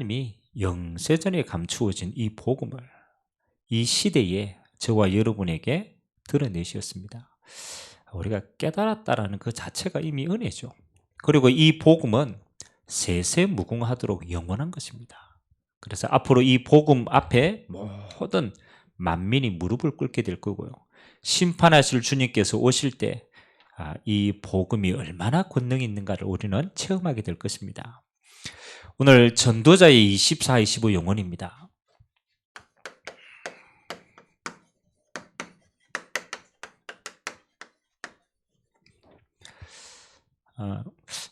하나님이 영세전에 감추어진 이 복음을 이 시대에 저와 여러분에게 드러내셨습니다. 우리가 깨달았다라는 그 자체가 이미 은혜죠. 그리고 이 복음은 세세무궁하도록 영원한 것입니다. 그래서 앞으로 이 복음 앞에 모든 만민이 무릎을 꿇게 될 거고요. 심판하실 주님께서 오실 때 이 복음이 얼마나 권능이 있는가를 우리는 체험하게 될 것입니다. 오늘 전도자의 24, 25 영혼입니다.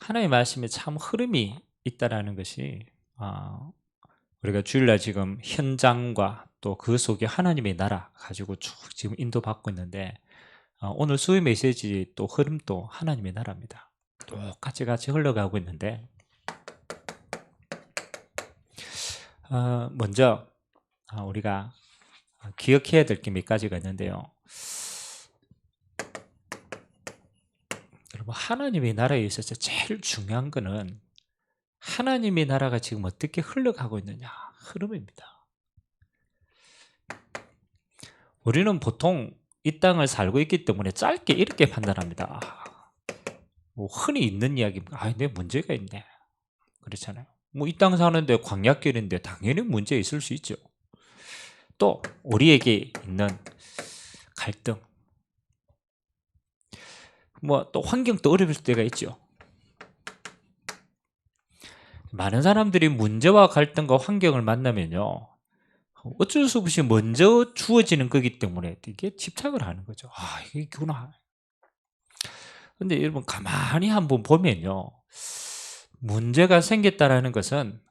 하나님의 말씀에 참 흐름이 있다라는 것이 우리가 주일날 지금 현장과 또 그 속에 하나님의 나라 가지고 쭉 지금 인도받고 있는데 오늘 수요 메시지 또 흐름도 하나님의 나라입니다. 똑같이 같이 흘러가고 있는데 먼저 우리가 기억해야 될 게 몇 가지가 있는데요. 여러분, 하나님의 나라에 있어서 제일 중요한 거는 하나님의 나라가 지금 어떻게 흘러가고 있느냐, 흐름입니다. 우리는 보통 이 땅을 살고 있기 때문에 짧게 이렇게 판단합니다. 뭐 흔히 있는 이야기입니다. 내 문제가 있네. 그렇잖아요. 뭐 이 땅 사는데 광야길인데 당연히 문제 있을 수 있죠. 또 우리에게 있는 갈등, 뭐 또 환경도 어려울 때가 있죠. 많은 사람들이 문제와 갈등과 환경을 만나면요, 어쩔 수 없이 먼저 주어지는 거기 때문에 이게 집착을 하는 거죠. 이게 있구나. 근데 여러분 가만히 한번 보면요, 문제가 생겼다라는 것은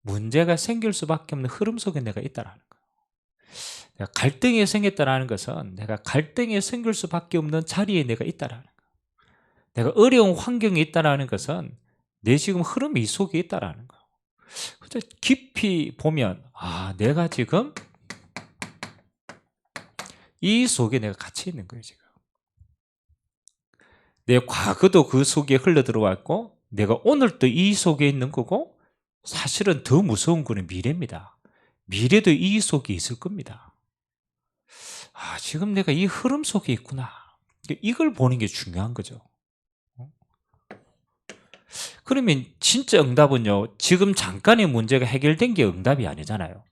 문제가 생길 수밖에 없는 흐름 속에 내가 있다라는 거예요. 갈등이 생겼다라는 것은 내가 갈등이 생길 수밖에 없는 자리에 내가 있다라는 거예요. 내가 어려운 환경에 있다라는 것은 내 지금 흐름이 이 속에 있다라는 거예요. 근데 깊이 보면 내가 지금 이 속에 내가 갇혀 있는 거예요. 지금 내 과거도 그 속에 흘러 들어왔고 내가 오늘도 이 속에 있는 거고, 사실은 더 무서운 거는 미래입니다. 미래도 이 속에 있을 겁니다. 지금 내가 이 흐름 속에 있구나. 이걸 보는 게 중요한 거죠. 그러면 진짜 응답은요, 지금 잠깐의 문제가 해결된 게 응답이 아니잖아요.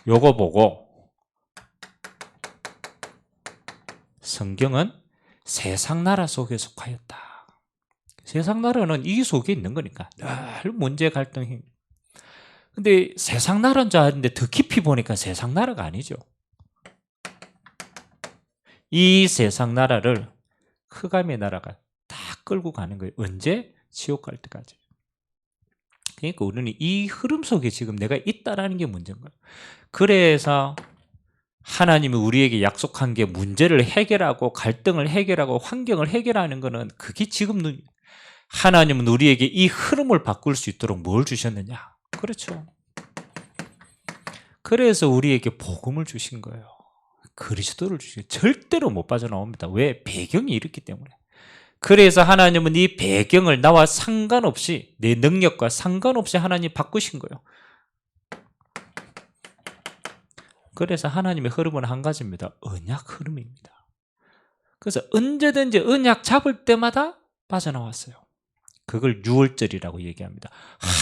요거 보고 성경은 세상 나라 속에 속하였다. 세상 나라는 이 속에 있는 거니까 늘 문제 갈등이. 근데 세상 나라인 줄 알았는데 더 깊이 보니까 세상 나라가 아니죠. 이 세상 나라를 흑암의 나라가 다 끌고 가는 거예요. 언제? 지옥 갈 때까지. 그러니까 우리는 이 흐름 속에 지금 내가 있다라는 게 문제인 거예요. 그래서 하나님이 우리에게 약속한 게 문제를 해결하고 갈등을 해결하고 환경을 해결하는 거는 그게 지금 하나님은 우리에게 이 흐름을 바꿀 수 있도록 뭘 주셨느냐? 그렇죠. 그래서 우리에게 복음을 주신 거예요. 그리스도를 주신 거예요. 절대로 못 빠져나옵니다. 왜? 배경이 이렇기 때문에. 그래서 하나님은 이 배경을 나와 상관없이, 내 능력과 상관없이 하나님 바꾸신 거예요. 그래서 하나님의 흐름은 한 가지입니다. 언약 흐름입니다. 그래서 언제든지 언약 잡을 때마다 빠져나왔어요. 그걸 유월절이라고 얘기합니다.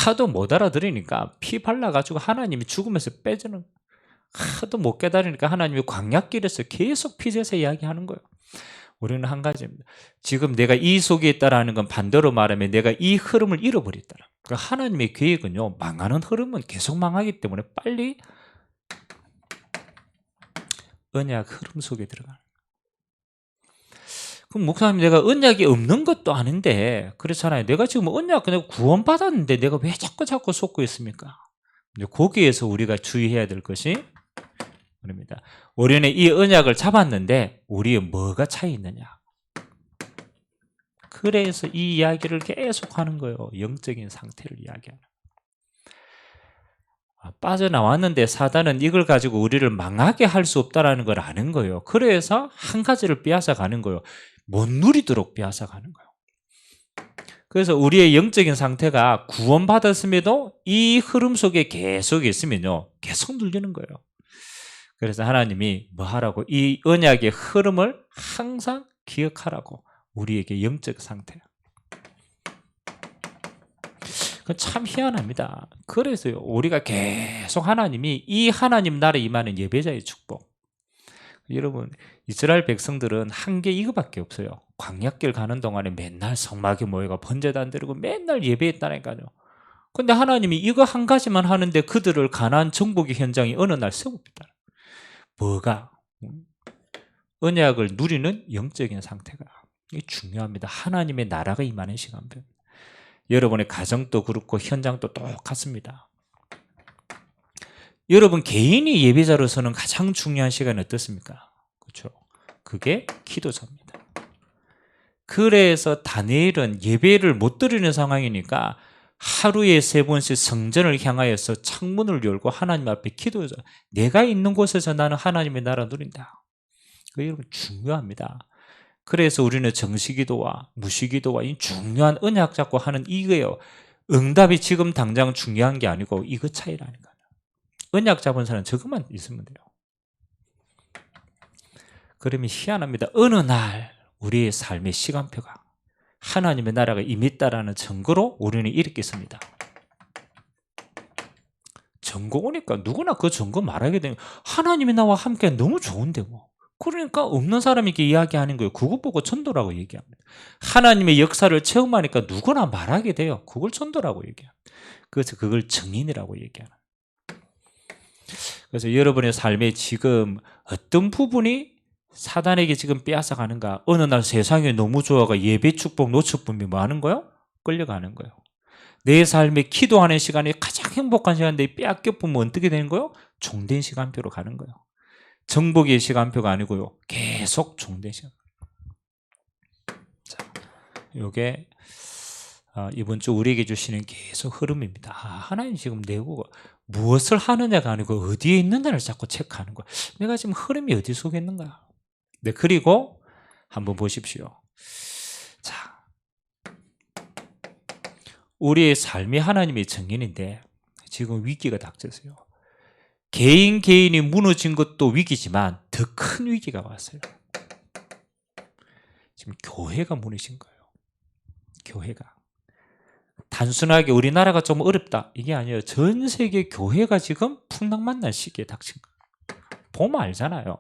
하도 못 알아들으니까 피 발라가지고 하나님이 죽으면서 빼주는, 하도 못 깨달으니까 하나님이 광야길에서 계속 피제사 이야기하는 거예요. 우리는 한 가지입니다. 지금 내가 이 속에 있다라는 건 반대로 말하면 내가 이 흐름을 잃어버렸다. 그러니까 하나님의 계획은요, 망하는 흐름은 계속 망하기 때문에 빨리 언약 흐름 속에 들어가는 거예요. 그럼 목사님, 내가 언약이 없는 것도 아닌데 그렇잖아요. 내가 지금 언약 그냥 구원받았는데 내가 왜 자꾸 속고 있습니까? 거기에서 우리가 주의해야 될 것이 그럽니다. 우리는 이 언약을 잡았는데 우리의 뭐가 차이 있느냐? 그래서 이 이야기를 계속 하는 거예요. 영적인 상태를 이야기하는. 빠져나왔는데 사단은 이걸 가지고 우리를 망하게 할 수 없다는 걸 아는 거예요. 그래서 한 가지를 빼앗아 가는 거예요. 못 누리도록 빼앗아 가는 거예요. 그래서 우리의 영적인 상태가 구원받았음에도 이 흐름 속에 계속 있으면요, 계속 눌리는 거예요. 그래서 하나님이 뭐 하라고? 이 언약의 흐름을 항상 기억하라고. 우리에게 영적 상태. 참 희한합니다. 그래서 우리가 계속 하나님이 이 하나님 나라에 임하는 예배자의 축복. 여러분, 이스라엘 백성들은 한 게 이거밖에 없어요. 광야길 가는 동안에 맨날 성막에 모여가 번제도 안 드리고 맨날 예배했다니까요. 근데 하나님이 이거 한 가지만 하는데 그들을 가나안 정복의 현장에 어느 날 세웁니다. 뭐가? 언약을 누리는 영적인 상태가. 이게 중요합니다. 하나님의 나라가 임하는 시간표. 여러분의 가정도 그렇고 현장도 똑같습니다. 여러분 개인이 예배자로서는 가장 중요한 시간이 어떻습니까? 그렇죠? 그게 기도자입니다. 그래서 다니엘은 예배를 못 드리는 상황이니까 하루에 3번씩 성전을 향하여서 창문을 열고 하나님 앞에 기도하자. 내가 있는 곳에서 나는 하나님의 나라 누린다. 그게 여러분 중요합니다. 그래서 우리는 정시기도와 무시기도와 이 중요한 언약 잡고 하는 이거예요. 응답이 지금 당장 중요한 게 아니고 이거 차이라니까요. 언약 잡은 사람은 저것만 있으면 돼요. 그러면 희한합니다. 어느 날 우리의 삶의 시간표가 하나님의 나라가 임했다라는 증거로 우리는 이렇게 씁니다. 증거 오니까 누구나 그 증거 말하게 되면 하나님이 나와 함께 너무 좋은데 뭐. 그러니까 없는 사람에게 이야기하는 거예요. 그거 보고 전도라고 얘기합니다. 하나님의 역사를 체험하니까 누구나 말하게 돼요. 그걸 전도라고 얘기합니다. 그래서 그걸 증인이라고 얘기하는. 그래서 여러분의 삶에 지금 어떤 부분이 사단에게 지금 빼앗아 가는가? 어느 날 세상에 너무 좋아가 예배 축복 놓쳐보면 뭐 하는 거예요? 끌려가는 거예요. 내 삶에 기도하는 시간이 가장 행복한 시간인데 빼앗겨 보면 어떻게 되는 거예요? 종된 시간표로 가는 거예요. 정복의 시간표가 아니고요. 계속 종된 시간. 자, 요게 이번 주 우리에게 주시는 계속 흐름입니다. 하나님 지금 내고 무엇을 하느냐가 아니고 어디에 있느냐를 자꾸 체크하는 거야. 내가 지금 흐름이 어디 속에 있는가? 네, 그리고 한번 보십시오. 자, 우리의 삶이 하나님의 증인인데 지금 위기가 닥쳤어요. 개인이 무너진 것도 위기지만 더 큰 위기가 왔어요. 지금 교회가 무너진 거예요. 교회가. 단순하게 우리나라가 좀 어렵다 이게 아니에요. 전 세계 교회가 지금 풍랑만난 시기에 닥친 거예요. 보면 알잖아요.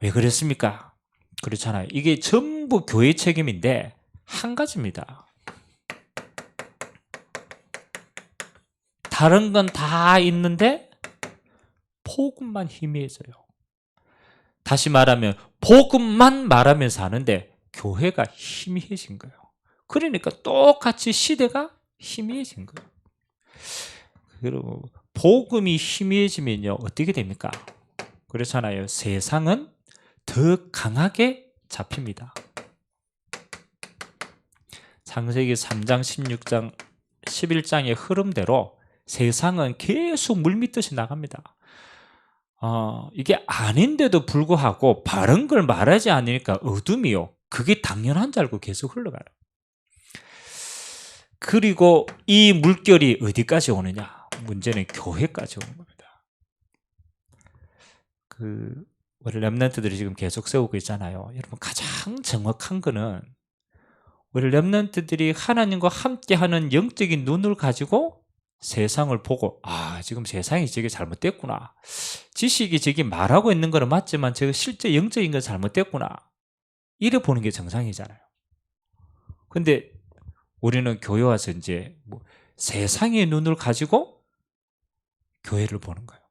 왜 그랬습니까? 그렇잖아요. 이게 전부 교회 책임인데 한 가지입니다. 다른 건 다 있는데 복음만 희미해져요. 다시 말하면 복음만 말하면서 하는데 교회가 희미해진 거예요. 그러니까 똑같이 시대가 희미해진 거예요. 그리고 복음이 희미해지면요 어떻게 됩니까? 그렇잖아요. 세상은 더 강하게 잡힙니다. 창세기 3장, 16장, 11장의 흐름대로 세상은 계속 물밀듯이 나갑니다. 이게 아닌데도 불구하고 바른 걸 말하지 않으니까 어둠이요. 그게 당연한 줄 알고 계속 흘러가요. 그리고 이 물결이 어디까지 오느냐? 문제는 교회까지 오는 겁니다. 우리 렘넌트들이 지금 계속 세우고 있잖아요. 여러분 가장 정확한 거는 우리 렘넌트들이 하나님과 함께하는 영적인 눈을 가지고 세상을 보고 지금 세상이 저게 잘못됐구나. 지식이 저게 말하고 있는 거는 맞지만 저거 실제 영적인 건 잘못됐구나. 이래 보는 게 정상이잖아요. 근데 우리는 교회 와서 이제 세상의 눈을 가지고 교회를 보는 거예요.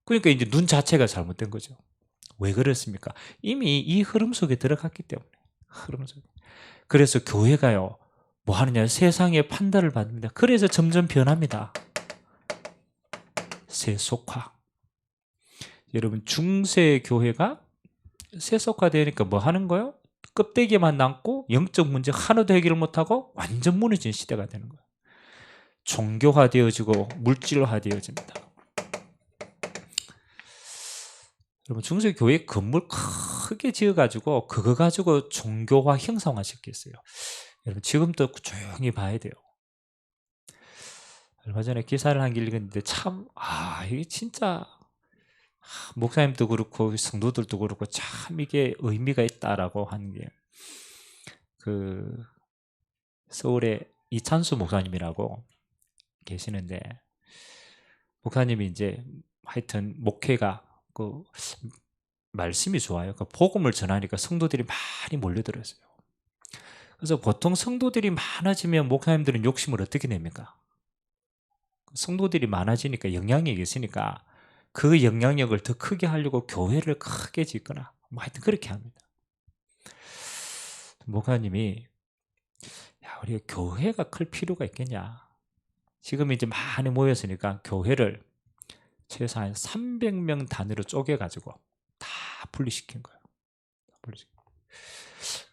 그러니까 이제 눈 자체가 잘못된 거죠. 왜 그렇습니까? 이미 이 흐름 속에 들어갔기 때문에. 흐름 속에. 그래서 교회가요. 뭐 하느냐? 세상의 판단을 받습니다. 그래서 점점 변합니다. 세속화. 여러분 중세 교회가 세속화되니까 뭐 하는 거예요? 껍데기만 남고 영적 문제 하나도 해결을 못하고 완전 무너진 시대가 되는 거예요. 종교화되어지고 물질화되어집니다. 여러분 중세 교회 건물 크게 지어가지고 그거 가지고 종교화 형성화시켰어요. 여러분 지금도 조용히 봐야 돼요. 얼마 전에 기사를 한 개 읽었는데 참 이게 진짜 목사님도 그렇고 성도들도 그렇고 참 이게 의미가 있다라고 하는 게 그 서울의 이찬수 목사님이라고 계시는데 목사님이 이제 하여튼 목회가 그 말씀이 좋아요. 그 복음을 전하니까 성도들이 많이 몰려들었어요. 그래서 보통 성도들이 많아지면 목사님들은 욕심을 어떻게 냅니까? 성도들이 많아지니까 영향력이 있으니까 그 영향력을 더 크게 하려고 교회를 크게 짓거나 뭐 하여튼 그렇게 합니다. 목사님이 우리가 교회가 클 필요가 있겠냐? 지금 이제 많이 모였으니까 교회를 최소한 300명 단위로 쪼개가지고 다 분리시킨 거예요.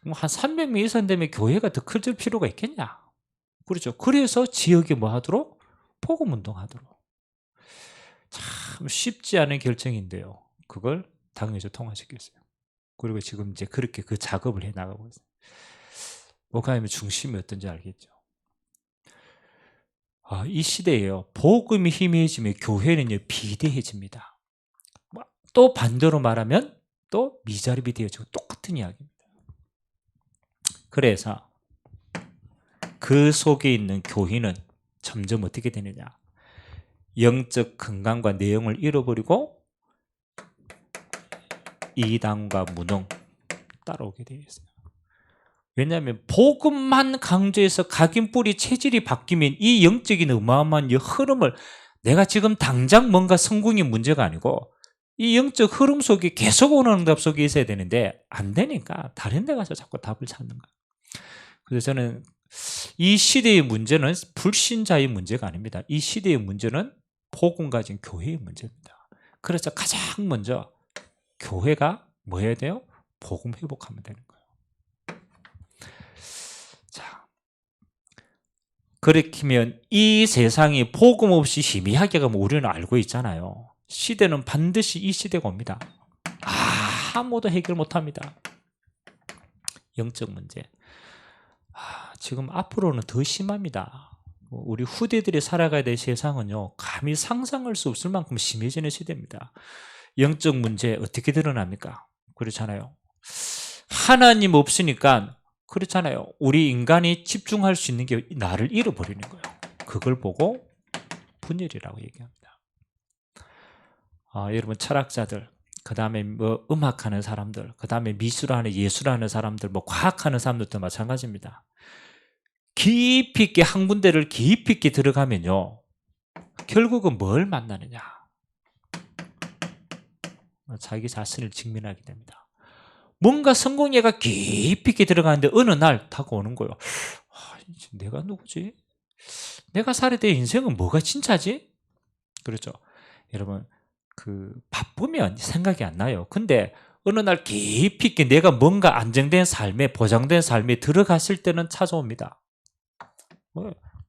한 300명 이상 되면 교회가 더 클 필요가 있겠냐? 그렇죠. 그래서 지역에 뭐 하도록? 복음 운동하도록. 참 쉽지 않은 결정인데요. 그걸 당에서 통과시켰어요. 그리고 지금 이제 그렇게 그 작업을 해 나가고 있어요. 목사님의 중심이 어떤지 알겠죠? 이 시대에요. 복음이 희미해지면 교회는요 비대해집니다. 또 반대로 말하면 또 미자립이 되어지고 똑같은 이야기입니다. 그래서 그 속에 있는 교회는 점점 어떻게 되느냐? 영적 건강과 내용을 잃어버리고 이단과 무능 따라오게 되어 있어요. 왜냐하면 복음만 강조해서 각인뿌리 체질이 바뀌면 이 영적인 어마어마한 이 흐름을 내가 지금 당장 뭔가 성공이 문제가 아니고 이 영적 흐름 속에 계속 오는 응답 속에 있어야 되는데 안 되니까 다른 데 가서 자꾸 답을 찾는 거예요. 그래서 저는 이 시대의 문제는 불신자의 문제가 아닙니다. 이 시대의 문제는 복음 가진 교회의 문제입니다. 그래서 가장 먼저 교회가 뭐 해야 돼요? 복음 회복하면 되는 거예요. 자, 그렇다면 이 세상이 복음 없이 희미하게 가면 우리는 알고 있잖아요. 시대는 반드시 이 시대가 옵니다. 아무도 해결 못합니다. 영적 문제. 지금 앞으로는 더 심합니다. 우리 후대들이 살아가야 될 세상은요 감히 상상할 수 없을 만큼 심해지는 시대입니다. 영적 문제 어떻게 드러납니까? 그렇잖아요. 하나님 없으니까 그렇잖아요. 우리 인간이 집중할 수 있는 게 나를 잃어버리는 거예요. 그걸 보고 분열이라고 얘기합니다. 여러분 철학자들, 그 다음에 뭐 음악하는 사람들, 그 다음에 미술하는 예술하는 사람들, 뭐 과학하는 사람들도 마찬가지입니다. 깊이 있게 한 군데를 깊이 있게 들어가면요 결국은 뭘 만나느냐? 자기 자신을 직면하게 됩니다. 뭔가 성공회가 깊이 있게 들어가는데 어느 날 다가오는 거예요. 내가 누구지? 내가 살아야 될 인생은 뭐가 진짜지? 그렇죠. 여러분 바쁘면 생각이 안 나요. 근데 어느 날 깊이 있게 내가 뭔가 안정된 삶에 보장된 삶에 들어갔을 때는 찾아옵니다.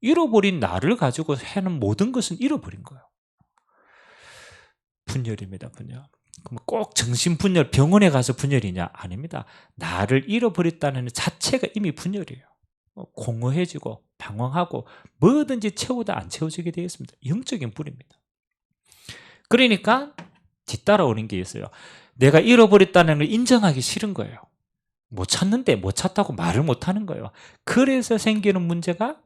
잃어버린 나를 가지고 하는 모든 것은 잃어버린 거예요. 분열입니다. 분열. 그럼 꼭 정신분열 병원에 가서 분열이냐? 아닙니다. 나를 잃어버렸다는 자체가 이미 분열이에요. 공허해지고 방황하고 뭐든지 채우다 안 채워지게 되어 있습니다. 영적인 불입니다. 그러니까 뒤따라오는 게 있어요. 내가 잃어버렸다는 걸 인정하기 싫은 거예요. 못 찾는데 못 찾다고 말을 못 하는 거예요. 그래서 생기는 문제가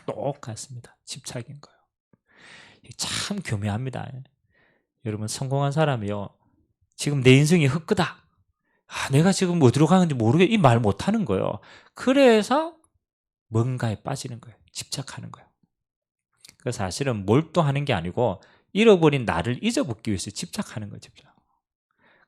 똑같습니다. 집착인 거예요. 참 교묘합니다. 여러분 성공한 사람이요 지금 내 인생이 헛거다. 내가 지금 어디로 가는지 모르게 이 말 못하는 거예요. 그래서 뭔가에 빠지는 거예요. 집착하는 거예요. 그래서 사실은 몰두하는 게 아니고 잃어버린 나를 잊어먹기 위해서 집착하는 거죠.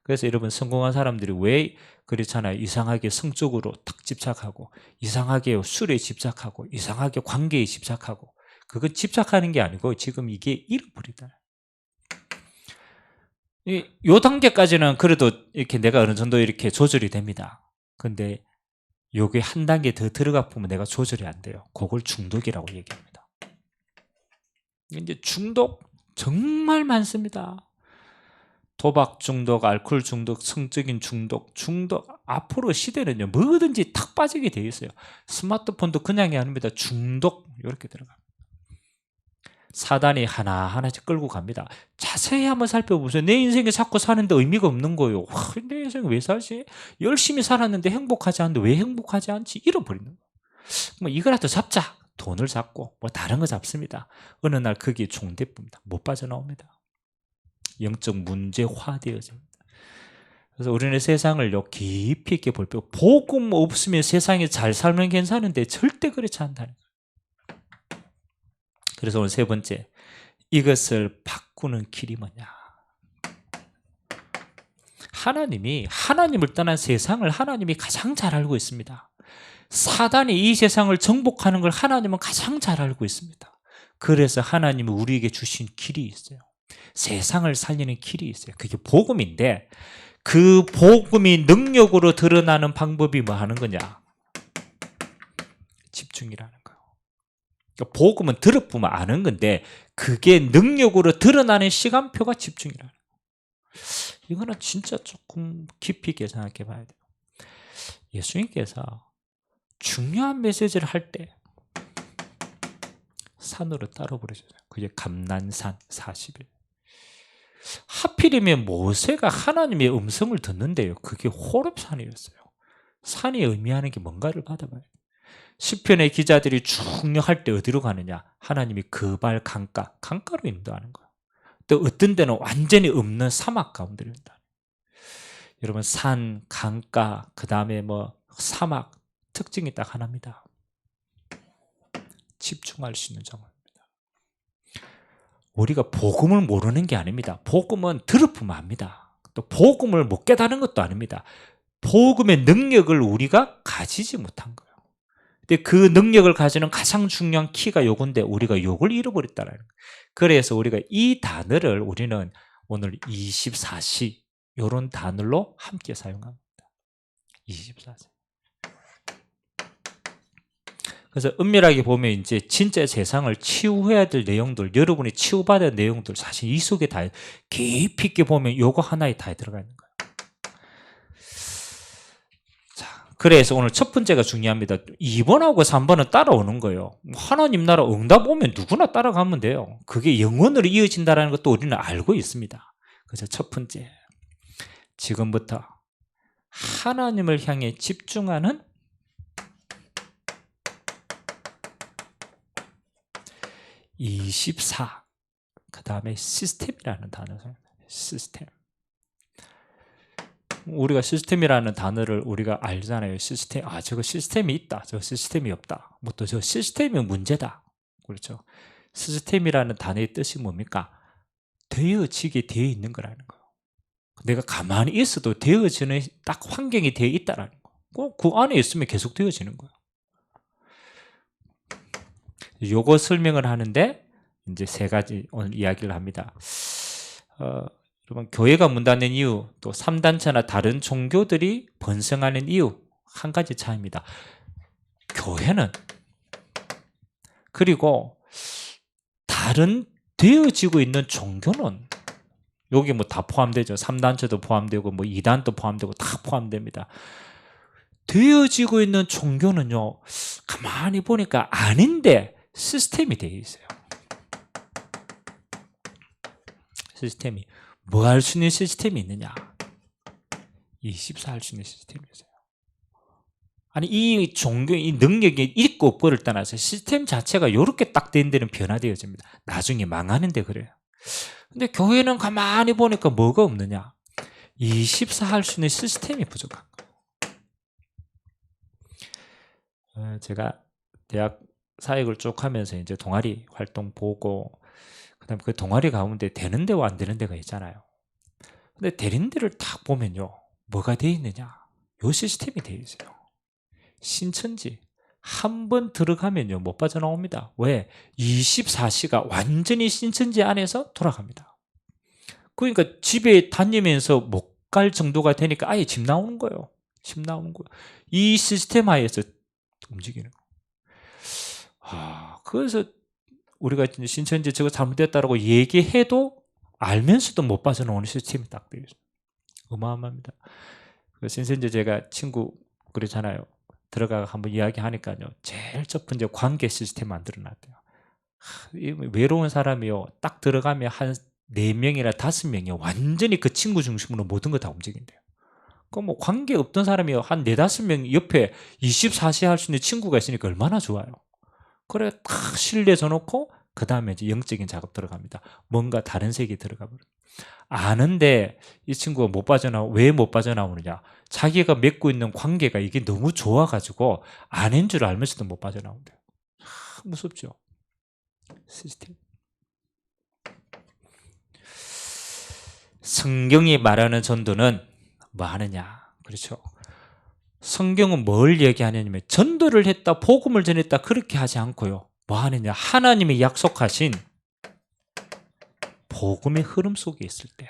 그래서 여러분 성공한 사람들이 왜 그렇잖아요. 이상하게 성적으로 탁 집착하고 이상하게 술에 집착하고 이상하게 관계에 집착하고 그건 집착하는 게 아니고 지금 이게 잃어버리다. 요 단계까지는 그래도 이렇게 내가 어느 정도 이렇게 조절이 됩니다. 근데 요게 한 단계 더 들어가 보면 내가 조절이 안 돼요. 그걸 중독이라고 얘기합니다. 이제 중독 정말 많습니다. 도박 중독, 알코올 중독, 성적인 중독, 앞으로 시대는요 뭐든지 탁 빠지게 돼 있어요. 스마트폰도 그냥이 아닙니다. 중독 이렇게 들어갑니다. 사단이 하나하나씩 끌고 갑니다. 자세히 한번 살펴보세요. 내 인생에 자꾸 사는데 의미가 없는 거예요. 와, 내 인생 왜 살지? 열심히 살았는데 행복하지 않는데 왜 행복하지 않지? 잃어버리는 거예요. 뭐 이거라도 잡자. 돈을 잡고 뭐 다른 거 잡습니다. 어느 날 거기에 종대입니다. 못 빠져나옵니다. 영적 문제화되어집니다. 그래서 우리는 세상을요 깊이 있게 볼 필요. 복음 없으면 세상에 잘 살면 괜찮은데 절대 그렇지 않다는 거예요. 그래서 오늘 세 번째, 이것을 바꾸는 길이 뭐냐? 하나님을 떠난 세상을 하나님이 가장 잘 알고 있습니다. 사단이 이 세상을 정복하는 걸 하나님은 가장 잘 알고 있습니다. 그래서 하나님은 우리에게 주신 길이 있어요. 세상을 살리는 길이 있어요. 그게 복음인데 그 복음이 능력으로 드러나는 방법이 뭐 하는 거냐? 집중이라는 거예요. 그러니까 복음은 들어보면 아는 건데 그게 능력으로 드러나는 시간표가 집중이라는 거예요. 이거는 진짜 조금 깊이 있게 생각해 봐야 돼요. 예수님께서 중요한 메시지를 할 때 산으로 따로 부르셨어요. 그게 감난산 40일. 하필이면 모세가 하나님의 음성을 듣는데요. 그게 호렙산이었어요. 산이 의미하는 게 뭔가를 받아봐요. 시편의 기자들이 중요할 때 어디로 가느냐? 하나님이 그발 강가로 인도하는 거예요. 또 어떤 데는 완전히 없는 사막 가운데로 인도하는 거예요. 여러분 산, 강가, 그 다음에 뭐 사막 특징이 딱 하나입니다. 집중할 수 있는 장소입니다. 우리가 복음을 모르는 게 아닙니다. 복음은 들어보면 압니다. 또 복음을 못 깨달은 것도 아닙니다. 복음의 능력을 우리가 가지지 못한 거예요. 근데 그 능력을 가지는 가장 중요한 키가 요건데 우리가 요걸 잃어버렸다는 거예요. 그래서 우리가 이 단어를 우리는 오늘 24시 이런 단어로 함께 사용합니다. 24시. 그래서 은밀하게 보면 이제 진짜 세상을 치유해야 될 내용들, 여러분이 치유받아야 할 내용들 사실 이 속에 다 깊이 있게 보면 요거 하나에 다 들어가 있는 거예요. 자, 그래서 오늘 첫 번째가 중요합니다. 2번하고 3번은 따라오는 거예요. 하나님 나라 응답 오면 누구나 따라가면 돼요. 그게 영원으로 이어진다는 것도 우리는 알고 있습니다. 그래서 첫 번째, 지금부터 하나님을 향해 집중하는 24, 그 다음에 시스템이라는 단어죠. 시스템. 우리가 시스템이라는 단어를 우리가 알잖아요. 시스템, 저거 시스템이 있다, 저 시스템이 없다, 뭐 또 저 시스템이 문제다. 그렇죠. 시스템이라는 단어의 뜻이 뭡니까? 되어지게 되어 있는 거라는 거예요. 내가 가만히 있어도 되어지는 딱 환경이 되어 있다라는 거. 그 안에 있으면 계속 되어지는 거예요. 요거 설명을 하는데 이제 세 가지 오늘 이야기를 합니다. 여러분 교회가 문 닫는 이유, 또 3단체나 다른 종교들이 번성하는 이유 한 가지 차이입니다. 교회는 그리고 다른 되어지고 있는 종교는 여기 뭐 다 포함되죠. 3단체도 포함되고 뭐 2단도 포함되고 다 포함됩니다. 되어지고 있는 종교는요, 가만히 보니까 아닌데 시스템이 되어 있어요. 시스템이 뭐 할 수 있는 시스템이 있느냐? 24 할 수 있는 시스템이 있어요. 아니 이 종교, 이 능력이 있고 없고를 떠나서 시스템 자체가 이렇게 딱 된 데는 변화되어집니다. 나중에 망하는데 그래요. 근데 교회는 가만히 보니까 뭐가 없느냐? 24 할 수 있는 시스템이 부족한 거예요. 제가 대학 사역을 쭉 하면서 이제 동아리 활동 보고, 그 다음에 그 동아리 가운데 되는 데와 안 되는 데가 있잖아요. 근데 되는 데를 딱 보면요, 뭐가 되어 있느냐? 요 시스템이 되어 있어요. 신천지 한 번 들어가면요 못 빠져나옵니다. 왜? 24시가 완전히 신천지 안에서 돌아갑니다. 그러니까 집에 다니면서 못 갈 정도가 되니까 아예 집 나오는 거예요. 집 나오는 거예요. 이 시스템 하에서 움직이는 거예요. 그래서 우리가 신천지 저거 잘못됐다라고 얘기해도 알면서도 못 빠져나오는 시스템이 딱 되어 있어요. 어마어마합니다. 그래서 이제 제가 친구 그러잖아요. 들어가 한번 이야기하니까요. 제일 첫 번째 관계 시스템 만들어놨대요. 외로운 사람이요. 딱 들어가면 한 4명이나 5명이 완전히 그 친구 중심으로 모든 거 다 움직인대요. 그럼 뭐 관계 없던 사람이요. 한 4, 5명 옆에 24시 할 수 있는 친구가 있으니까 얼마나 좋아요. 그래 딱 신뢰 줘놓고 그 다음에 이제 영적인 작업 들어갑니다. 뭔가 다른 세계에 들어가 버려요. 아는데 이 친구가 왜 못 빠져나오느냐? 자기가 맺고 있는 관계가 이게 너무 좋아가지고 아닌 줄 알면서도 못 빠져나온대요. 무섭죠? 시스템. 성경이 말하는 전도는 뭐 하느냐? 그렇죠? 성경은 뭘 얘기하냐면 전도를 했다, 복음을 전했다 그렇게 하지 않고요. 뭐 하느냐? 하나님이 약속하신 복음의 흐름 속에 있을 때,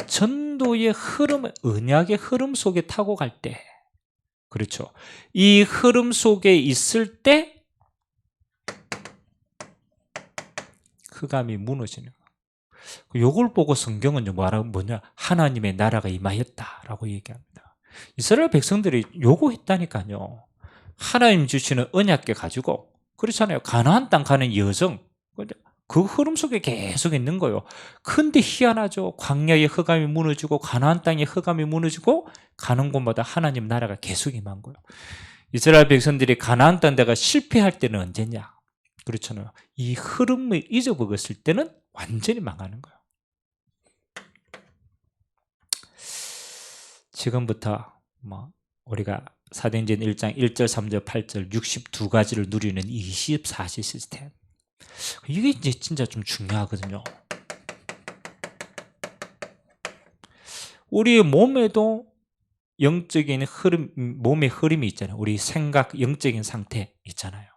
전도의 흐름, 언약의 흐름 속에 타고 갈 때, 그렇죠. 이 흐름 속에 있을 때 흑암이 무너지는 거예요. 이걸 보고 성경은 뭐냐? 하나님의 나라가 임하였다라고 얘기합니다. 이스라엘 백성들이 요구했다니까요. 하나님 주시는 언약계 가지고, 그렇잖아요. 가나안 땅 가는 여정, 그 흐름 속에 계속 있는 거예요. 근데 희한하죠. 광야의 흑암이 무너지고 가나안 땅의 흑암이 무너지고 가는 곳마다 하나님 나라가 계속 임한 거예요. 이스라엘 백성들이 가나안 땅 데가 실패할 때는 언제냐? 그렇잖아요. 이 흐름을 잊어먹었을 때는 완전히 망하는 거예요. 지금부터 우리가 사도행전 1장 1절, 3절, 8절 62가지를 누리는 24시 시스템. 이게 이제 진짜 좀 중요하거든요. 우리 몸에도 영적인 흐름, 몸의 흐름이 있잖아요. 우리 생각, 영적인 상태 있잖아요.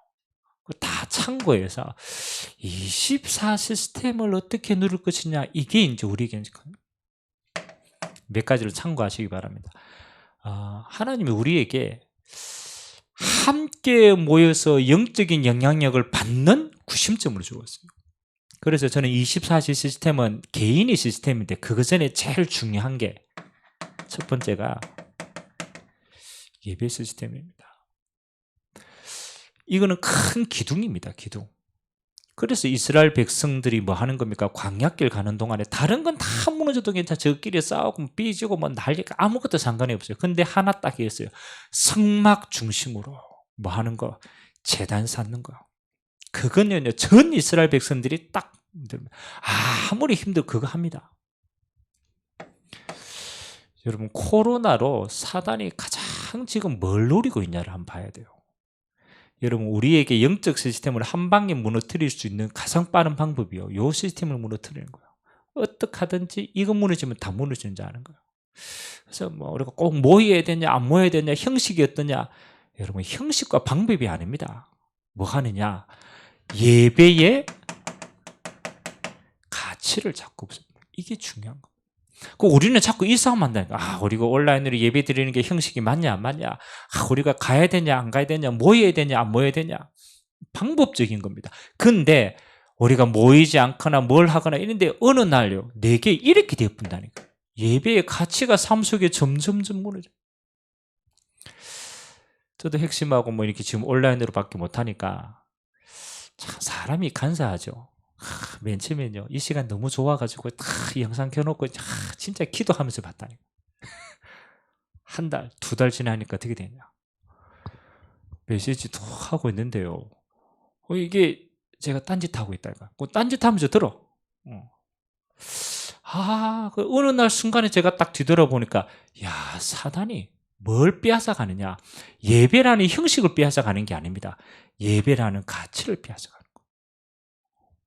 다 참고해서 24 시스템을 어떻게 누릴 것이냐, 이게 이제 우리에게 몇 가지를 참고하시기 바랍니다. 하나님이 우리에게 함께 모여서 영적인 영향력을 받는 구심점으로 주었어요. 그래서 저는 24시 시스템은 개인의 시스템인데 그 전에 제일 중요한 게 첫 번째가 예배 시스템입니다. 이거는 큰 기둥입니다. 기둥. 그래서 이스라엘 백성들이 뭐 하는 겁니까? 광야길 가는 동안에 다른 건 다 무너져도 괜찮아. 저끼리 싸우고 삐지고 뭐 난리가 아무것도 상관이 없어요. 근데 하나 딱 있어요. 성막 중심으로 뭐 하는 거, 제단 쌓는 거. 그거는요, 전 이스라엘 백성들이 딱 아무리 힘들고 그거 합니다. 여러분, 코로나로 사단이 가장 지금 뭘 노리고 있냐를 한번 봐야 돼요. 여러분, 우리에게 영적 시스템을 한 방에 무너뜨릴 수 있는 가장 빠른 방법이요, 이 시스템을 무너뜨리는 거예요. 어떻게 하든지 이거 무너지면 다 무너지는 줄 아는 거예요. 그래서 우리가 꼭 모여야 되냐 안 모여야 되냐, 형식이 어떠냐, 여러분, 형식과 방법이 아닙니다. 뭐 하느냐, 예배의 가치를 잡고 없습니다. 이게 중요한 겁니다. 우리는 자꾸 이 싸움 한다니까. 우리가 온라인으로 예배 드리는 게 형식이 맞냐 안 맞냐, 우리가 가야 되냐 안 가야 되냐, 모여야 되냐 안 모여야 되냐, 방법적인 겁니다. 근데 우리가 모이지 않거나 뭘 하거나 이런데 어느 날요, 내게 이렇게 되어본다니까. 예배의 가치가 삶 속에 점점점 무너져. 저도 핵심하고 이렇게 지금 온라인으로 밖에 못하니까 참 사람이 간사하죠. 맨 처음에는요, 이 시간 너무 좋아가지고 영상 켜놓고 진짜 기도하면서 봤다니까. 한 달, 2달 지나니까 어떻게 되냐, 메시지 또 하고 있는데요, 이게 제가 딴짓하고 있다 이거. 딴짓하면서 들어. 어느 날 순간에 제가 딱 뒤돌아보니까, 야, 사단이 뭘 빼앗아가느냐, 예배라는 형식을 빼앗아가는 게 아닙니다. 예배라는 가치를 빼앗아가는 거예요.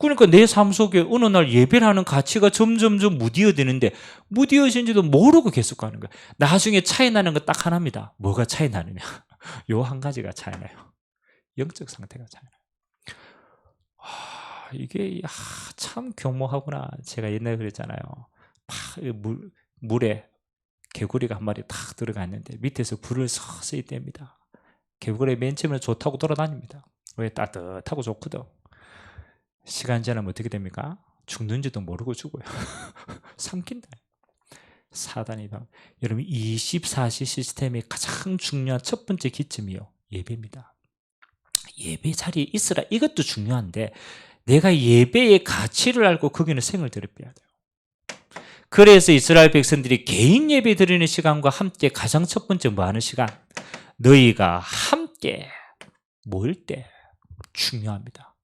그러니까 내 삶 속에 어느 날 예배라는 가치가 점점점 무디어지는데, 무디어진지도 모르고 계속 가는 거예요. 나중에 차이 나는 건 딱 하나입니다. 뭐가 차이 나느냐, 요 한 가지가 차이 나요. 영적 상태가 차이 나요. 이게 참 교묘하구나. 제가 옛날에 그랬잖아요. 물에 개구리가 한 마리 탁 들어가 있는데 밑에서 불을 서서히 뗍니다. 개구리 맨 처음에 좋다고 돌아다닙니다. 왜? 따뜻하고 좋거든. 시간 지나면 어떻게 됩니까? 죽는지도 모르고 죽어요. 삼킨다. 사단이 여러분 24시 시스템의 가장 중요한 첫 번째 기점이요. 예배입니다. 예배 자리에 있으라. 이것도 중요한데 내가 예배의 가치를 알고 거기는 생을 들여야 돼요. 그래서 이스라엘 백성들이 개인 예배 드리는 시간과 함께 가장 첫 번째 뭐 하는 시간? 너희가 함께 모일 때 중요합니다.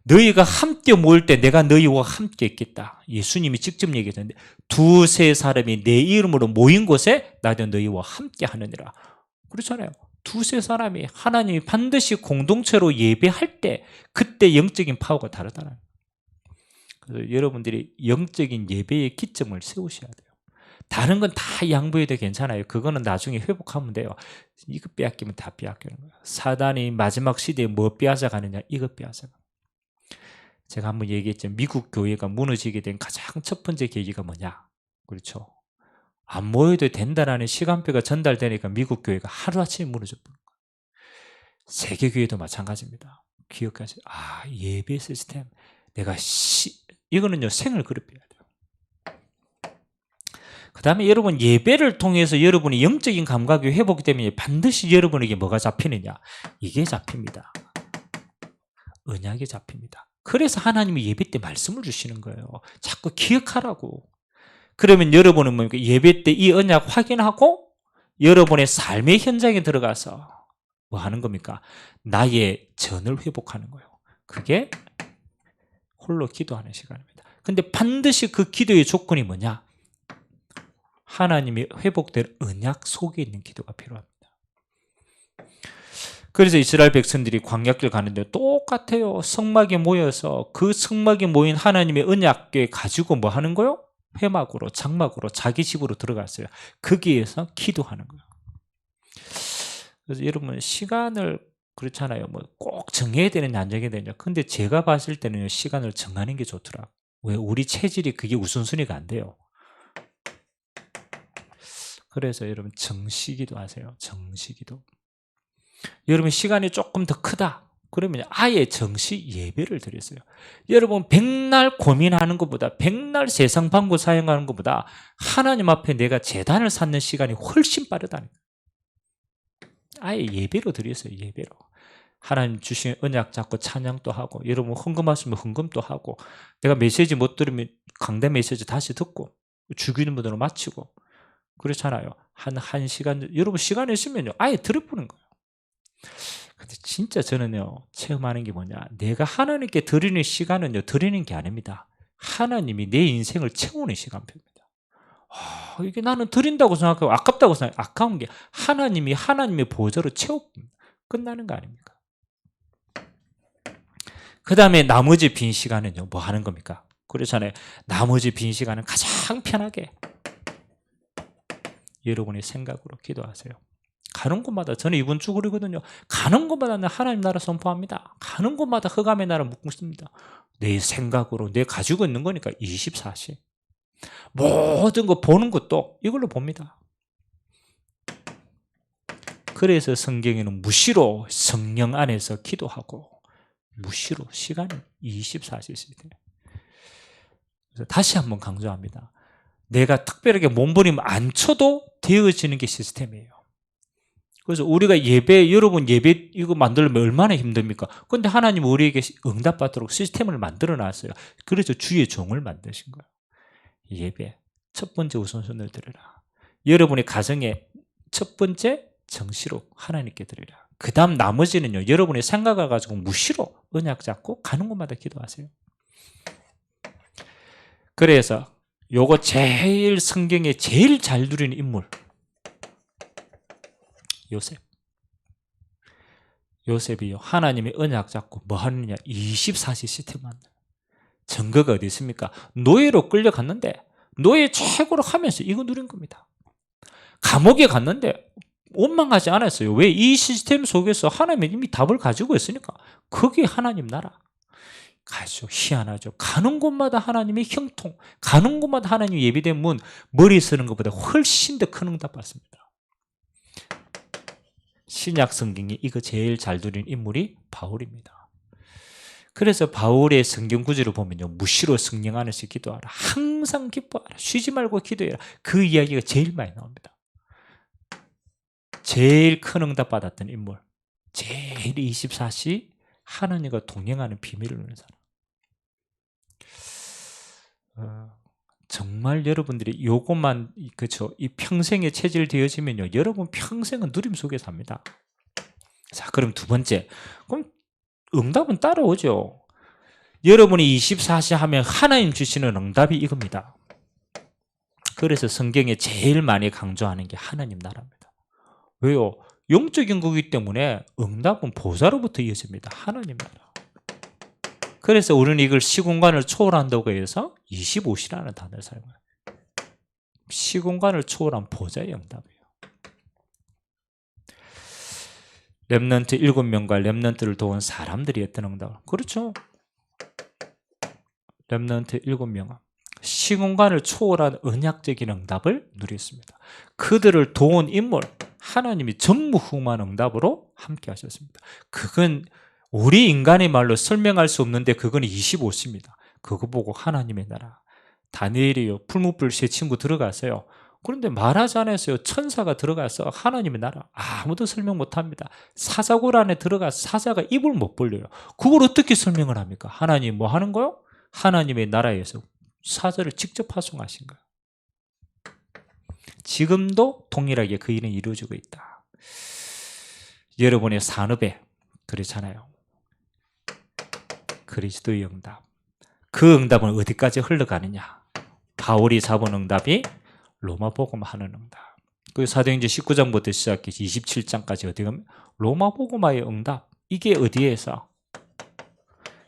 너희가 함께 모일 때 내가 너희와 함께 있겠다. 예수님이 직접 얘기했는데 두세 사람이 내 이름으로 모인 곳에 나도 너희와 함께 하느니라. 그렇잖아요. 두세 사람이 하나님이 반드시 공동체로 예배할 때 그때 영적인 파워가 다르다는 거예요. 그래서 여러분들이 영적인 예배의 기점을 세우셔야 돼요. 다른 건 다 양보해도 괜찮아요. 그거는 나중에 회복하면 돼요. 이거 빼앗기면 다 빼앗기는 거예요. 사단이 마지막 시대에 뭐 빼앗아가느냐? 이거 빼앗아가. 제가 한번 얘기했죠. 미국 교회가 무너지게 된 가장 첫 번째 계기가 뭐냐? 그렇죠. 안 모여도 된다라는 시간표가 전달되니까 미국 교회가 하루아침에 무너졌던 거예요. 세계교회도 마찬가지입니다. 기억하세요. 예배 시스템. 이거는요, 생을 그룹해야 돼요. 그 다음에 여러분 예배를 통해서 여러분이 영적인 감각이 회복되면 반드시 여러분에게 뭐가 잡히느냐? 이게 잡힙니다. 언약이 잡힙니다. 그래서 하나님이 예배 때 말씀을 주시는 거예요. 자꾸 기억하라고. 그러면 여러분은 뭡니까? 예배 때 이 언약 확인하고 여러분의 삶의 현장에 들어가서 뭐 하는 겁니까? 나의 전을 회복하는 거예요. 그게 홀로 기도하는 시간입니다. 근데 반드시 그 기도의 조건이 뭐냐? 하나님이 회복될 언약 속에 있는 기도가 필요합니다. 그래서 이스라엘 백성들이 광야길 가는데 똑같아요. 성막에 모여서 그 성막에 모인 하나님의 언약궤 가지고 뭐 하는 거요? 회막으로 장막으로 자기 집으로 들어갔어요. 거기에서 기도하는 거예요. 그래서 여러분 시간을 그렇잖아요. 뭐 꼭 정해야 되느냐 안 정해야 되느냐. 근데 제가 봤을 때는 시간을 정하는 게 좋더라. 왜? 우리 체질이 그게 우선순위가 안 돼요. 그래서 여러분 정시기도 하세요. 정시기도. 여러분 시간이 조금 더 크다. 그러면 아예 정시 예배를 드렸어요. 여러분 백날 고민하는 것보다 백날 세상 방법 사용하는 것보다 하나님 앞에 내가 제단을 쌓는 시간이 훨씬 빠르다는 거예요. 아예 예배로 드렸어요. 예배로. 하나님 주신 언약 잡고 찬양도 하고 여러분 헌금하시면 헌금도 하고 내가 메시지 못 들으면 강단 메시지 다시 듣고 주기는 분으로 마치고 그렇잖아요. 한 시간 여러분 시간 있으면요 아예 들어보는 거예요. 근데 진짜 저는요 체험하는 게 뭐냐, 내가 하나님께 드리는 시간은요 드리는 게 아닙니다. 하나님이 내 인생을 채우는 시간표입니다. 이게 나는 드린다고 생각하고 아깝다고 생각해요. 아까운 게 하나님이 하나님의 보좌로 채우고 끝나는 거 아닙니까? 그 다음에 나머지 빈 시간은요 뭐 하는 겁니까? 그렇잖아요. 나머지 빈 시간은 가장 편하게 여러분의 생각으로 기도하세요. 가는 곳마다, 저는 이번 주 그러거든요. 가는 곳마다 하나님 나라 선포합니다. 가는 곳마다 흑암의 나라 묶습니다. 내 생각으로 내 가지고 있는 거니까 24시 모든 거 보는 것도 이걸로 봅니다. 그래서 성경에는 무시로 성령 안에서 기도하고 무시로 시간이 24시 시대. 그래서 다시 한번 강조합니다. 내가 특별하게 몸부림 안 쳐도 되어지는 게 시스템이에요. 그래서 우리가 예배, 여러분 예배 이거 만들면 얼마나 힘듭니까? 그런데 하나님 우리에게 응답받도록 시스템을 만들어 놨어요. 그래서 주의 종을 만드신 거예요. 예배 첫 번째 우선순위를 드려라. 여러분의 가정에 첫 번째 정시로 하나님께 드리라. 그 다음 나머지는요 여러분의 생각을 가지고 무시로 언약 잡고 가는 곳마다 기도하세요. 그래서 요거 제일 성경에 제일 잘 누리는 인물 요셉. 요셉이요 하나님의 언약 잡고 뭐 하느냐, 24시 시스템 만들어요. 증거가 어디 있습니까? 노예로 끌려갔는데 노예 최고로 하면서 이거 누린 겁니다. 감옥에 갔는데 원망하지 않았어요. 왜? 이 시스템 속에서 하나님이 이미 답을 가지고 있으니까. 그게 하나님 나라. 가죠. 희한하죠. 가는 곳마다 하나님의 형통, 가는 곳마다 하나님 예비된 문, 머리 쓰는 것보다 훨씬 더 큰 응답 받습니다. 신약 성경에 이거 제일 잘 누린 인물이 바울입니다. 그래서 바울의 성경 구절을 보면요, 무시로 성령 안에서 기도하라, 항상 기뻐하라, 쉬지 말고 기도해라. 그 이야기가 제일 많이 나옵니다. 제일 큰 응답 받았던 인물, 제일 24시 하나님과 동행하는 비밀을 누리는 사람. 정말 여러분들이 요것만, 그렇죠, 이 평생에 체질되어지면요, 여러분 평생은 누림 속에 삽니다. 자, 그럼 두 번째, 그럼 응답은 따라오죠. 여러분이 24시 하면 하나님 주시는 응답이 이겁니다. 그래서 성경에 제일 많이 강조하는 게 하나님 나라입니다. 왜요? 영적인 거기 때문에 응답은 보좌로부터 이어집니다. 하나님 나라. 그래서 우리는 이걸 시공간을 초월한다고 해서 25시라는 단어를 사용해요. 시공간을 초월한 보좌의 응답이에요. 렘넌트 7명과 렘넌트를 도운 사람들이 했던 응답. 그렇죠. 렘넌트 7명은 시공간을 초월한 언약적인 응답을 누렸습니다. 그들을 도운 인물, 하나님이 전무후무한 응답으로 함께 하셨습니다. 그건 우리 인간의 말로 설명할 수 없는데 그건 25시입니다. 그거 보고 하나님의 나라, 다니엘이요, 풀무불 세 친구 들어가세요. 그런데 말하지 않았어요. 천사가 들어가서 하나님의 나라, 아무도 설명 못합니다. 사자굴 안에 들어가서 사자가 입을 못 벌려요. 그걸 어떻게 설명을 합니까? 하나님 뭐 하는 거요? 하나님의 나라에서 사자를 직접 파송하신 거예요. 지금도 동일하게 그 일은 이루어지고 있다. 여러분의 산업에 그렇잖아요. 그리스도의 응답. 그 응답은 어디까지 흘러가느냐? 바울이 잡은 응답이 로마복음 하는 응답. 그 사도행전 19장부터 시작해서 27장까지 어디 가면 로마복음화의 응답. 이게 어디에서?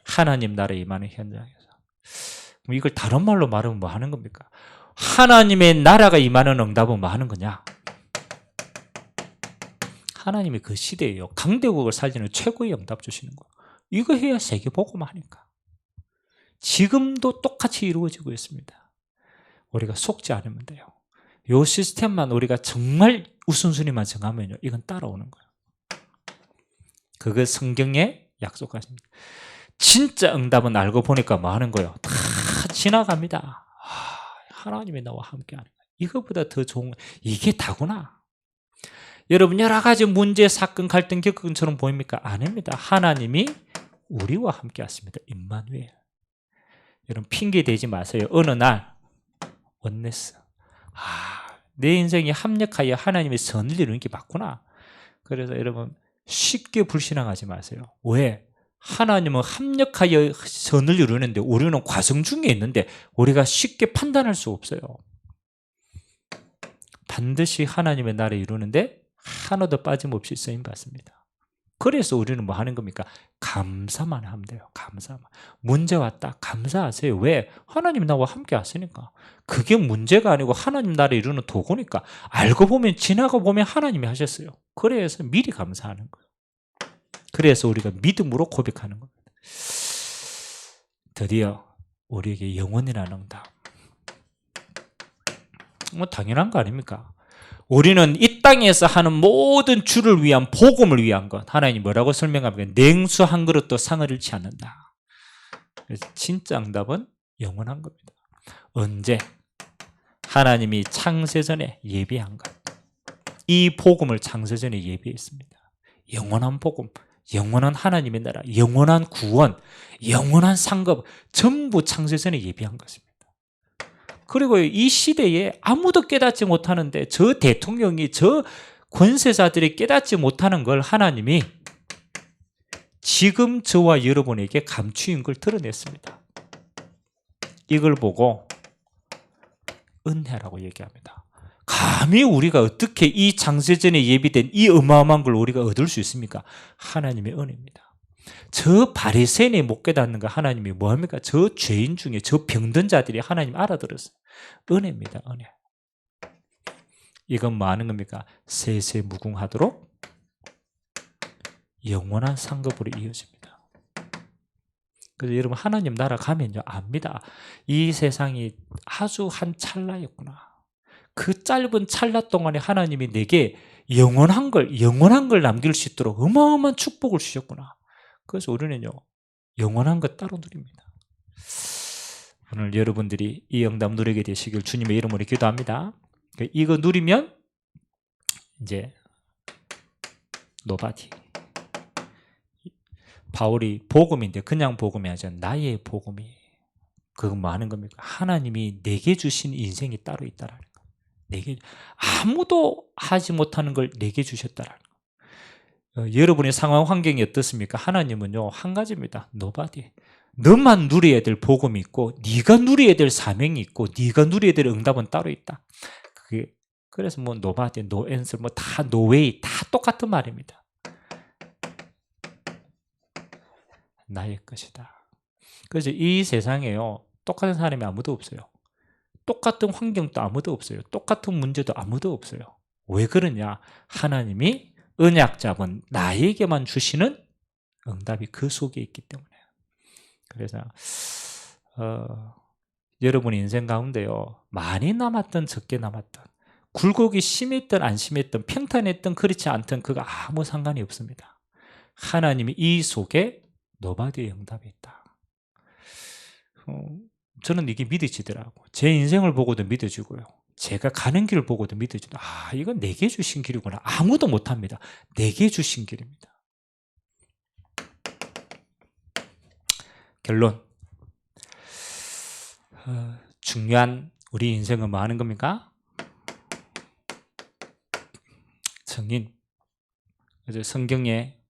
하나님 나라에 임하는 현장에서. 이걸 다른 말로 말하면 뭐 하는 겁니까? 하나님의 나라가 임하는 응답은 뭐 하는 거냐? 하나님이 그 시대에요, 강대국을 살리는 최고의 응답 주시는 거예요. 이거 해야 세계복음화니까. 지금도 똑같이 이루어지고 있습니다. 우리가 속지 않으면 돼요. 이 시스템만 우리가 정말 우선순위만 정하면요, 이건 따라오는 거예요. 그거 성경에 약속하십니다. 진짜 응답은 알고 보니까 뭐 하는 거예요? 다 지나갑니다. 하나님이 나와 함께하는 거예요. 이거보다 더 좋은, 이게 다구나. 여러분 여러 가지 문제, 사건, 갈등 겪은 것처럼 보입니까? 아닙니다. 하나님이 우리와 함께 하십니다. 임마누엘. 여러분 핑계 대지 마세요. 어느 날 원네스, 내 인생이 합력하여 하나님의 선을 이루는 게 맞구나. 그래서 여러분 쉽게 불신앙하지 마세요. 왜? 하나님은 합력하여 선을 이루는데 우리는 과정 중에 있는데 우리가 쉽게 판단할 수 없어요. 반드시 하나님의 나라를 이루는데 하나도 빠짐없이 쓰임받습니다. 그래서 우리는 뭐 하는 겁니까? 감사만 하면 돼요. 감사만. 문제 왔다, 감사하세요. 왜? 하나님 나와 함께 하시니까. 그게 문제가 아니고 하나님 나라를 이루는 도구니까. 알고 보면, 지나가 보면 하나님이 하셨어요. 그래서 미리 감사하는 거예요. 그래서 우리가 믿음으로 고백하는 겁니다. 드디어 우리에게 영원이라는 응답. 뭐 당연한 거 아닙니까? 우리는 이 땅에서 하는 모든 주를 위한 복음을 위한 것, 하나님이 뭐라고 설명합니까? 냉수 한 그릇도 상을 잃지 않는다. 그래서 진짜 응답은 영원한 겁니다. 언제? 하나님이 창세전에 예비한 것. 이 복음을 창세전에 예비했습니다. 영원한 복음, 영원한 하나님의 나라, 영원한 구원, 영원한 상급, 전부 창세전에 예비한 것입니다. 그리고 이 시대에 아무도 깨닫지 못하는데, 저 대통령이, 저 권세자들이 깨닫지 못하는 걸 하나님이 지금 저와 여러분에게 감추인 걸 드러냈습니다. 이걸 보고 은혜라고 얘기합니다. 감히 우리가 어떻게 이 창세전에 예비된 이 어마어마한 걸 우리가 얻을 수 있습니까? 하나님의 은혜입니다. 저 바리새인이 못 깨닫는 거 하나님이 뭐합니까? 저 죄인 중에, 저 병든 자들이 하나님 알아들었어요. 은혜입니다. 은혜. 이건 뭐 하는 겁니까? 세세무궁하도록 영원한 상급으로 이어집니다. 그래서 여러분 하나님 나라 가면요 압니다. 이 세상이 아주 한 찰나였구나. 그 짧은 찰나 동안에 하나님이 내게 영원한 걸 남길 수 있도록 어마어마한 축복을 주셨구나. 그래서 우리는요 영원한 것 따로 누립니다. 오늘 여러분들이 이 응답 누리게 되시길 주님의 이름으로 기도합니다. 이거 누리면 이제 노바디. 바울이 복음인데 그냥 복음이 아니라 나의 복음이. 그건 뭐 하는 겁니까? 하나님이 내게 주신 인생이 따로 있다라는 거. 내게 아무도 하지 못하는 걸 내게 주셨다라는 거. 여러분의 상황 환경이 어떻습니까? 하나님은요 한 가지입니다. Nobody. 너만 누려야 될 복음이 있고 네가 누려야 될 사명이 있고 네가 누려야 될 응답은 따로 있다. 그게 그래서 뭐 Nobody, No answer, 뭐 다 No way 다 똑같은 말입니다. 나의 것이다. 그래서 이 세상에요 똑같은 사람이 아무도 없어요. 똑같은 환경도 아무도 없어요. 똑같은 문제도 아무도 없어요. 왜 그러냐? 하나님이 언약 잡은 나에게만 주시는 응답이 그 속에 있기 때문에. 그래서 여러분 인생 가운데요 많이 남았든 적게 남았든 굴곡이 심했든 안 심했든 평탄했든 그렇지 않든 그거 아무 상관이 없습니다. 하나님이 이 속에 노바디의 응답이 있다. 저는 이게 믿어지더라고. 제 인생을 보고도 믿어지고요. 제가 가는 길을 보고도 믿어지고 이건 내게 주신 길이구나. 아무도 못합니다. 내게 주신 길입니다. 결론. 중요한 우리 인생은 뭐 하는 겁니까? 증인. 그래서 성경에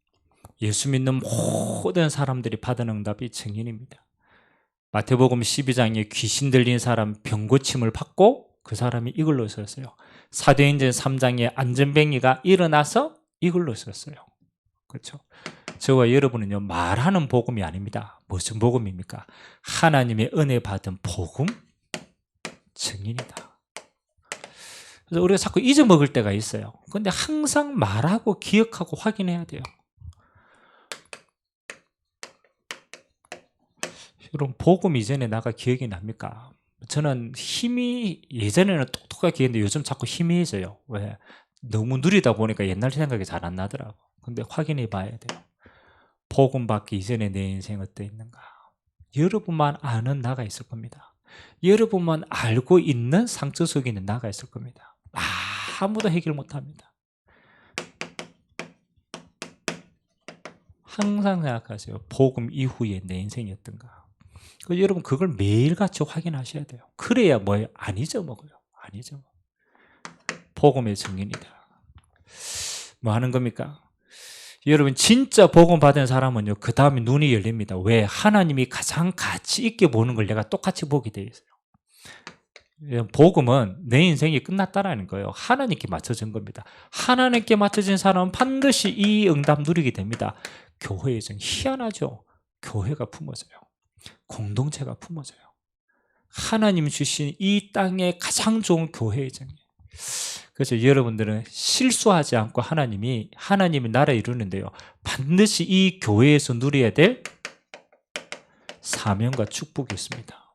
예수 믿는 모든 사람들이 받은 응답이 증인입니다. 마태복음 12장에 귀신 들린 사람 병고침을 받고 그 사람이 이글로 썼어요. 사도행전 3장에 안전뱅이가 일어나서 이글로 썼어요. 그렇죠? 저와 여러분은요 말하는 복음이 아닙니다. 무슨 복음입니까? 하나님의 은혜 받은 복음 증인이다. 그래서 우리가 자꾸 잊어먹을 때가 있어요. 그런데 항상 말하고 기억하고 확인해야 돼요. 여러분 복음 이전에 나가 기억이 납니까? 저는 힘이 예전에는 똑똑하게 했는데 요즘 자꾸 희미해져요. 왜? 너무 느리다 보니까 옛날 생각이 잘 안 나더라고. 근데 확인해 봐야 돼요. 복음 받기 이전에 내 인생 어떠 있는가? 여러분만 아는 나가 있을 겁니다. 여러분만 알고 있는 상처 속에 있는 나가 있을 겁니다. 아무도 해결 못합니다. 항상 생각하세요. 복음 이후에 내 인생이 어떤가? 여러분 그걸 매일같이 확인하셔야 돼요. 그래야 뭐예요? 안 잊어먹어요. 안 잊어먹어요. 복음의 증인이다. 뭐 하는 겁니까? 여러분 진짜 복음 받은 사람은요 그 다음에 눈이 열립니다. 왜? 하나님이 가장 가치 있게 보는 걸 내가 똑같이 보게 돼 있어요. 복음은 내 인생이 끝났다라는 거예요. 하나님께 맞춰진 겁니다. 하나님께 맞춰진 사람은 반드시 이 응답 누리게 됩니다. 교회의 정 희한하죠. 교회가 품어져요. 공동체가 품어져요. 하나님 주신 이 땅의 가장 좋은 교회의 정이에요. 그래서 여러분들은 실수하지 않고 하나님이 나라 이루는데요 반드시 이 교회에서 누려야 될 사명과 축복이 있습니다.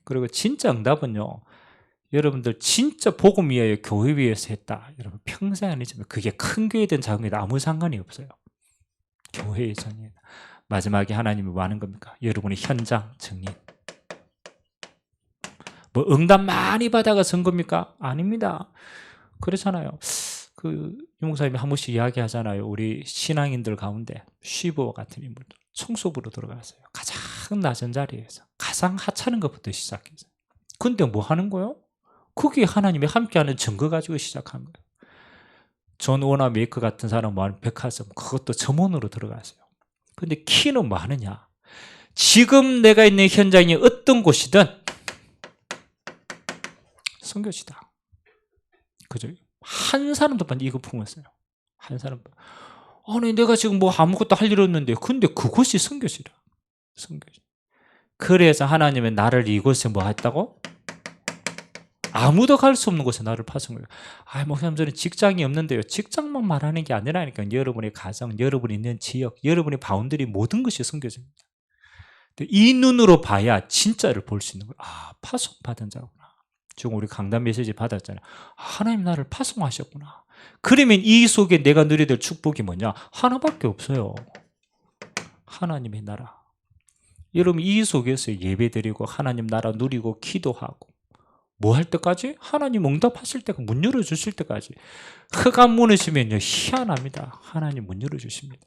그리고 진짜 응답은요 여러분들 진짜 복음 위하여 교회 위해서 했다. 여러분 평생 아니지만 그게 큰 교회든 작은 교회든 아무 상관이 없어요. 교회의 정이에요. 마지막에 하나님이 뭐 하는 겁니까? 여러분의 현장 증인. 뭐 응답 많이 받아가 선 겁니까? 아닙니다. 그렇잖아요. 유목사님이 한 번씩 이야기하잖아요. 우리 신앙인들 가운데 쉬브와 같은 인물들 청소부로 들어갔어요. 가장 낮은 자리에서 가장 하찮은 것부터 시작해서. 근데 뭐 하는 거예요? 그게 하나님이 함께하는 증거 가지고 시작한 거예요. 존 워나 메이커 같은 사람 뭐 하는 백화점 그것도 점원으로 들어갔어요. 근데 키는 뭐 하느냐? 지금 내가 있는 현장이 어떤 곳이든 선교시다. 그죠? 한 사람도 이거 품었어요. 한 사람도. 아니 내가 지금 뭐 아무것도 할 일 없는데 근데 그곳이 선교시라. 선교시. 그래서 하나님은 나를 이곳에 뭐 했다고? 아무도 갈 수 없는 곳에 나를 파신 거예요. 목사님 저는 직장이 없는데요. 직장만 말하는 게 아니라니까. 여러분의 가정, 여러분이 있는 지역, 여러분의 바운더리 모든 것이 섬겨집니다. 이 눈으로 봐야 진짜를 볼 수 있는 거예요. 파송받은 자구나. 지금 우리 강단 메시지 받았잖아요. 하나님 나를 파송하셨구나. 그러면 이 속에 내가 누려야 될 축복이 뭐냐? 하나밖에 없어요. 하나님의 나라. 여러분 이 속에서 예배드리고 하나님 나라 누리고 기도하고 뭐 할 때까지? 하나님 응답하실 때가 문 열어주실 때까지. 흑암 무너지면요 희한합니다. 하나님 문 열어주십니다.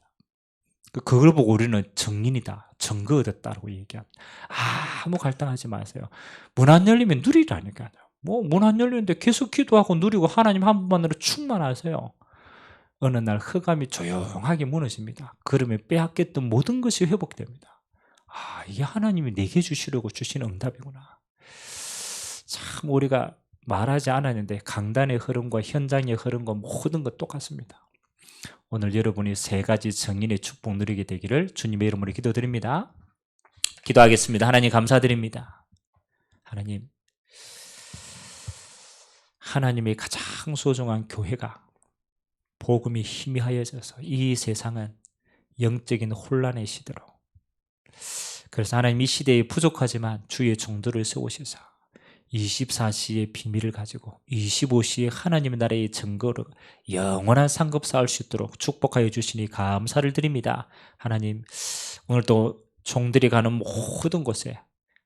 그걸 보고 우리는 정인이다, 증거 얻었다고 얘기합니다. 아무 갈등하지 마세요. 문 안 열리면 누리라니까요. 뭐 문 안 열리는데 계속 기도하고 누리고 하나님 한 분만으로 충만하세요. 어느 날 흑암이 조용하게 무너집니다. 그러면 빼앗겼던 모든 것이 회복됩니다. 아, 이게 하나님이 내게 주시려고 주시는 응답이구나. 참 우리가 말하지 않았는데 강단의 흐름과 현장의 흐름과 모든 것 똑같습니다. 오늘 여러분이 세 가지 정인의 축복 누리게 되기를 주님의 이름으로 기도드립니다. 기도하겠습니다. 하나님 감사드립니다. 하나님, 하나님의 가장 소중한 교회가 복음이 희미하여져서 이 세상은 영적인 혼란의 시대로, 그래서 하나님 이 시대에 부족하지만 주의 종들을 세우시사 24시의 비밀을 가지고 25시에 하나님의 나라의 증거로 영원한 상급 쌓을 수 있도록 축복하여 주시니 감사를 드립니다. 하나님, 오늘도 종들이 가는 모든 곳에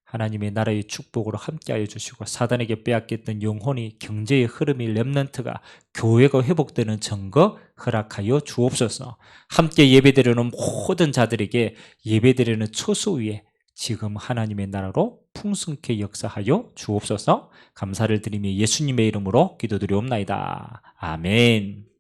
하나님의 나라의 축복으로 함께하여 주시고 사단에게 빼앗겼던 영혼이 경제의 흐름이 렘넌트가 교회가 회복되는 증거 허락하여 주옵소서. 함께 예배드리는 모든 자들에게 예배드리는 처소 위에 지금 하나님의 나라로 풍성케 역사하여 주옵소서. 감사를 드리며 예수님의 이름으로 기도드리옵나이다. 아멘.